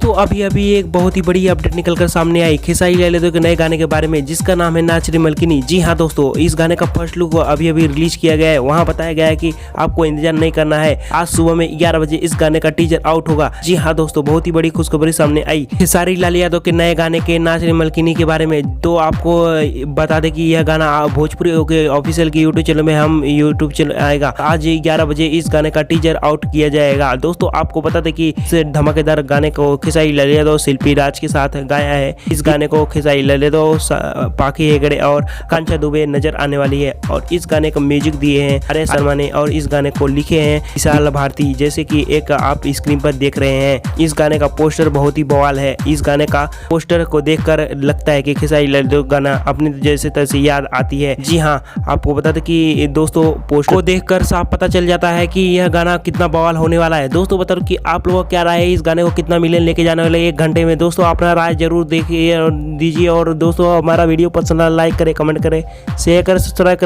दोस्तों अभी अभी एक बहुत ही बड़ी अपडेट निकलकर सामने आई खेसारी लाल यादव के नए गाने के बारे में, जिसका नाम है नाच रे मलकिनी। जी हाँ दोस्तों, इस गाने का फर्स्ट लुक अभी अभी रिलीज किया गया है। वहाँ बताया गया है कि आपको इंतजार नहीं करना है, आज सुबह में 11 बजे इस गाने का टीजर आउट होगा। जी हाँ दोस्तों, बहुत ही बड़ी खुशखबरी सामने आई खेसारी लाल यादव के नए गाने के नाच रे मलकिनी के बारे में। तो आपको बता दें कि यह गाना भोजपुरी के ऑफिशियल की यूट्यूब चैनल में हम यूट्यूब चैनल आएगा। आज 11 बजे इस गाने का टीजर आउट किया जाएगा। दोस्तों आपको बता दें कि इस धमाकेदार गाने को खेसारी लाल यादव शिल्पी राज के साथ गाया है। इस गाने को खेसारी लाल यादव, पाखी हेगड़े और कांचा दुबे नजर आने वाली है। और इस गाने को म्यूजिक दिए हैं आर्य शर्मा ने और इस गाने को लिखे हैं विशाल भारती, जैसे कि एक आप स्क्रीन पर देख रहे हैं। इस गाने का पोस्टर बहुत ही बवाल है। इस गाने का पोस्टर को देखकर लगता है कि खेसारी लाल यादव गाना अपने जैसे तरह से याद आती है। जी हाँ, आपको बता दें कि दोस्तों पोस्टर को देखकर साफ पता चल जाता है कि यह गाना कितना बवाल होने वाला है। दोस्तों बता दो कि आप लोगों को क्या राय है, इस गाने को कितना मिलियन लेके जाने वाले 1 घंटे में। दोस्तों अपना राय जरूर देखिए और दीजिए। और दोस्तों हमारा वीडियो पसंद आए लाइक करें, कमेंट करें, शेयर करें, सब्सक्राइब करें।